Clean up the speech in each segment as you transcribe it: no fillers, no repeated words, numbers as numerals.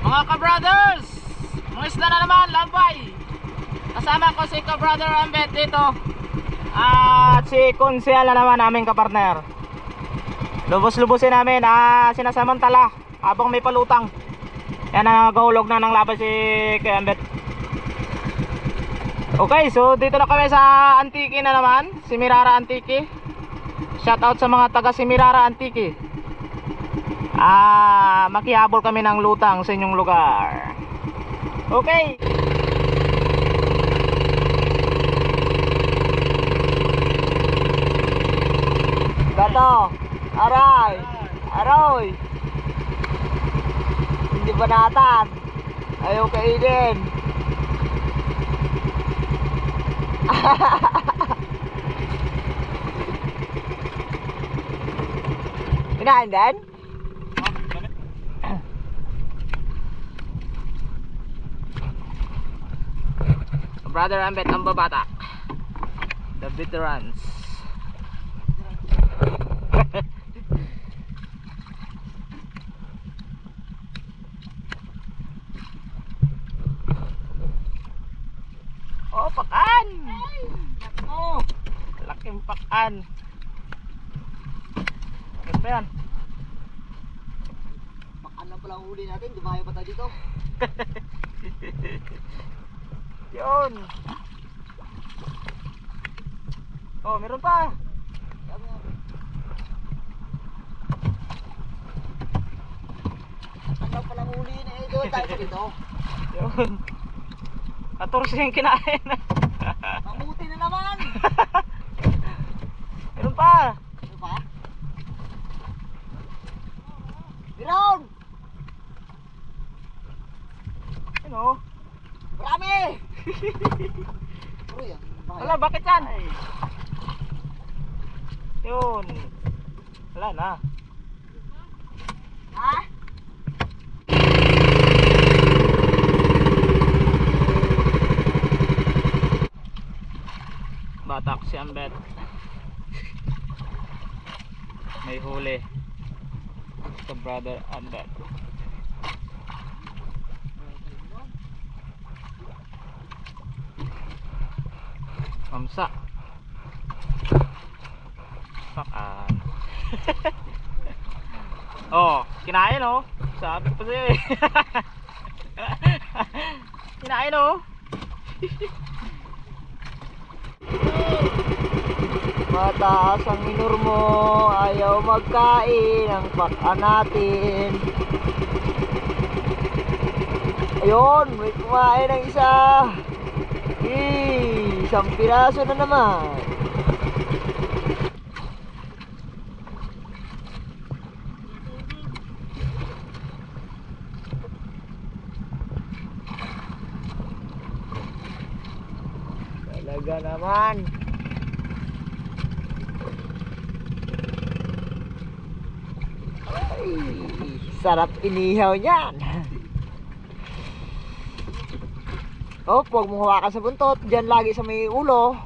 Mga ka-brothers, mga isla na naman, lambay. Kasama ko si ka-brother Ambet dito. At si Konsyal na naman, aming kapartner. Lubos-lubusin namin, sinasamantala habang may palutang. Yan na, nagahulog na ng laban si kay Ambet. Okay, so dito na kami sa Antique na naman, si Mirara Antique. Shout out sa mga taga si Mirara Antique. Makihabol kami ng lutang sa inyong lugar. Okay. Gato, aray, aroy. Hindi ba natan? Ayaw kainin. Kinain din? Brother Ambet ang babatak. The veterans. Oh, pakan! Oh, laking pakan. Ano ba yan? Pakan lang pala huli natin, dumayo pa tayo dito. Yun. Oh, meron pa. Ano pala huli na eh, doon tayo pa dito. Yun. 14 yung kinain. Mamuti na naman. Meron pa. Ano pa? Meron! Ano? Marami! Uy, Wala, bakit yan? Yun. Wala na. ha? Batak si Ambet. May huli. Ito brother Ambet. Mamsa. Pakan. Oh, kinain oh. Sabi ko sa'yo eh. Kinain oh. Mataas ang minor mo, ayaw magkain ang pakan natin. Ayun, may kumain ng isa. Isang piraso na naman. Talaga naman. Ay, sarap inihaw niyan. Oh, huwag mong hawakan sa buntot. Diyan lagi sa may ulo.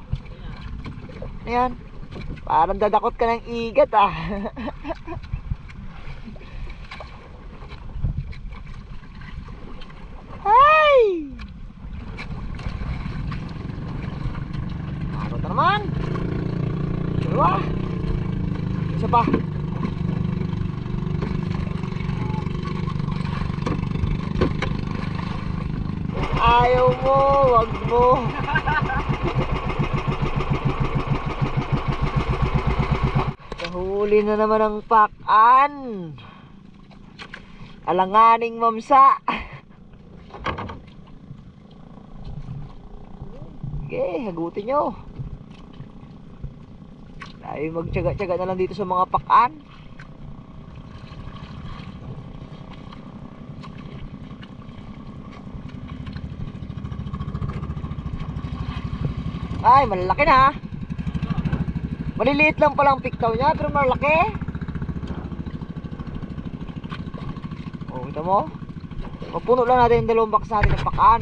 Ayan. Parang dadakot ka ng igat ah. Ay! Nakakot na naman. Dalawa. Isa pa. Ayaw mo, wag mo. Nahuli na naman ang pakan. Alanganing mamsa. Okay, hagutin nyo. Ay, magtyaga-tyaga na lang dito sa mga pakan. Ay, malalaki na. Maliliit lang palang piktaw niya, pero malaki. Oh, kita mo? Mapuno lang natin yung dalawang box natin ng pakan.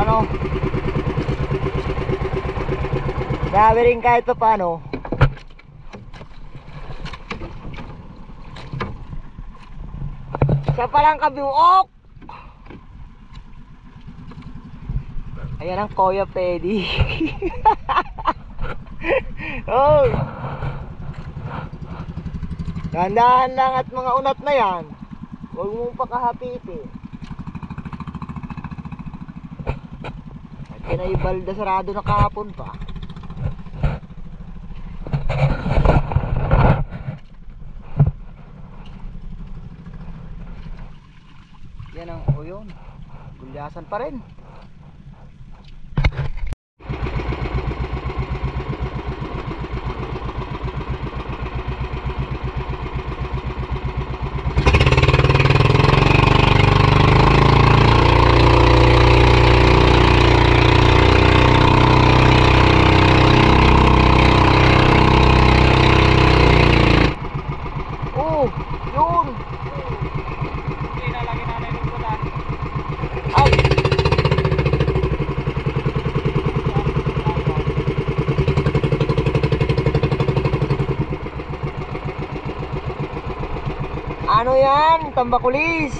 ano. Dami rin kahit pa paano. Siya palang kabiuok. Ayan ang Kuya Pedi. Oh. Dahan-dahan lang at mga unat na yan. Huwag mong pakahapitin. At kinaibalda sarado na kahapon pa. Yan ang yun. Gulyasan pa rin. Ano yan? Tambakulis.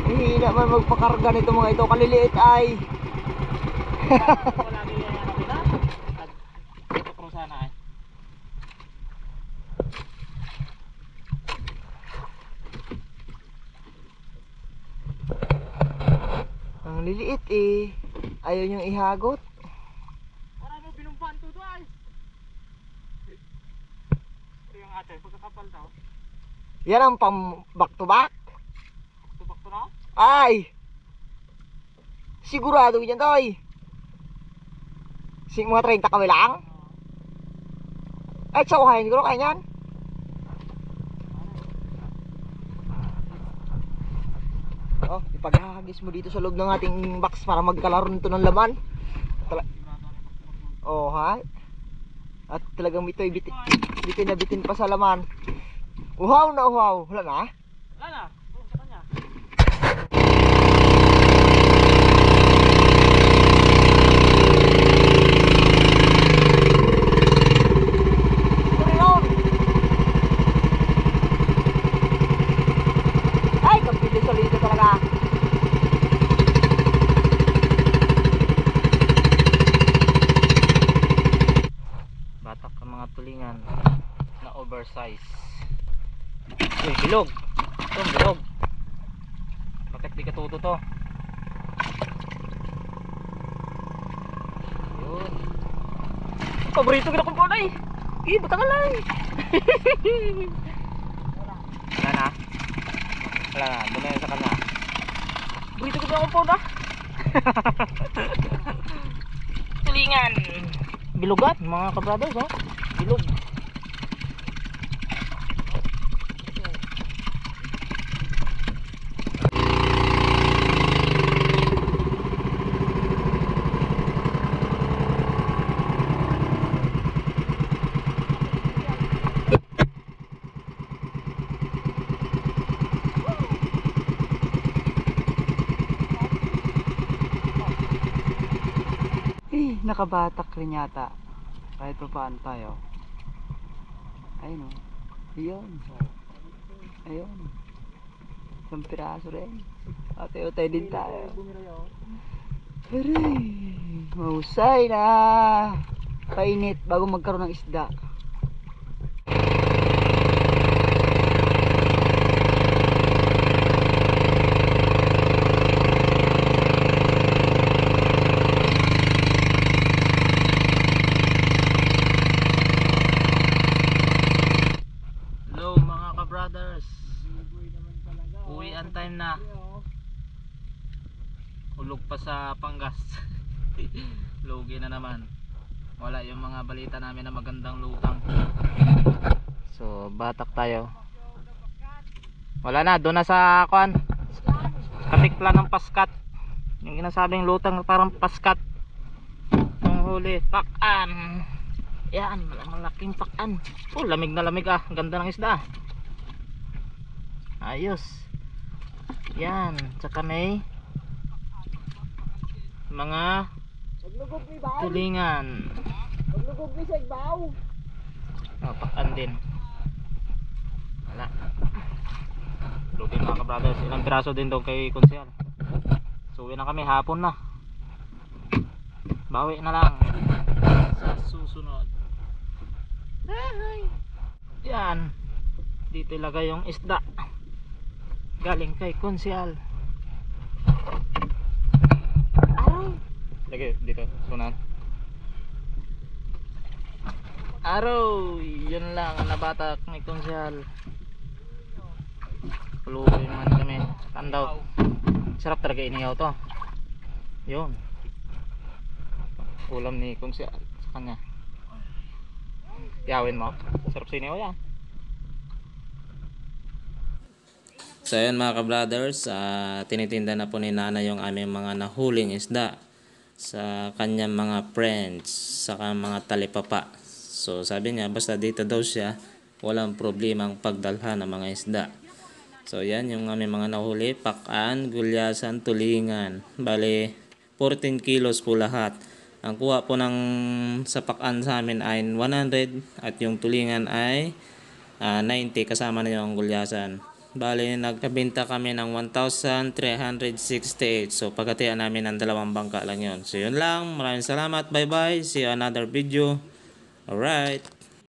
Hihina man magpakarga nito mga ito. Kaliliit ay. Wala din yan ako na. Ito kung sana ay. Ang liliit eh. Ayaw niyong ihagot. Wala mo binumpan to ay. Ito yung ate, pagkakapal daw. Yan ang pang back to back. Tubak to na? Ay! Sigurado yan toy. Mga 30 kami lang. Ay, sa uhayin ko kaya yan. Oh, ipaghahagis mo dito sa loob ng ating box para magkalaro nito ng laman. Oh, ha? At talagang ito'y bitin na bitin pa sa laman. Uhaw na uhaw. Wala na? Wala na. Tulong sa kanya. Ay, kapili solito talaga. Batak ang mga tulingan na oversize. Uy, bilog. Ito, bilog. Bakit di katuto to? Yun. Paborito ko na kong punay. Baka na lang. Wala na. Wala na, doon na yun sa kanya. Paborito ko na kong punay. Tulingan. Bilugat mga kabrothers, oh. Bilog. Nakabatak rin yata. Kahit pa paano tayo. Ayun o. Ayun. Ayun. Isang piraso rin. Ate-utay din tayo. Aray. Mahusay na. Painit bago magkaroon ng isda. Uwian time na. Hulog pa sa Pangas. Lugi na naman. Wala yung mga balita namin na magandang lutang. So batak tayo. Wala na, doon na sa kuan. Katikla ng paskat. Yung ginasabing lutang parang paskat. Yung huli, pakan. Yan, malaking pakan. Oh, lamig na lamig ah. Ganda ng isda. Ayos. Yan, tsaka may mga Naglugog ni Baw. tulingan. Naglugog ni sa Baw. Pakan din. Wala. Lutin mga kabrothers. Ilang piraso din doon kay Konsyal. So uwi na kami, hapon na. Bawi na lang sa susunod. Yan. Dito ilagay yung isda. Galing kay Konsyal. Aray. Lagay dito, sunan. Araw, yun lang ang nabatak ni Konsyal. Puluhin man kami. Tandaw. Sarap talaga inihaw to. Yun. Ulam ni Konsyal sa kanya. Yawin mo. Sarap sa inihaw yan. So ayan mga ka-brothers, tinitinda na po ni Nana yung aming mga nahuling isda sa kanyang mga friends, saka mga talipapa. So sabi niya basta dito daw siya, walang problemang pagdalhan ng mga isda. So yan yung aming mga nahuli, pakan, gulyasan, tulingan. Bale 14 kilos po lahat. Ang kuha po ng sa pakan sa amin ay 100 at yung tulingan ay 90 kasama na yung gulyasan. Bale nagkabenta kami ng 1,368. So pagkatian namin ng 2 bangka lang yun. So yun lang, maraming salamat, bye bye, see you another video. Alright.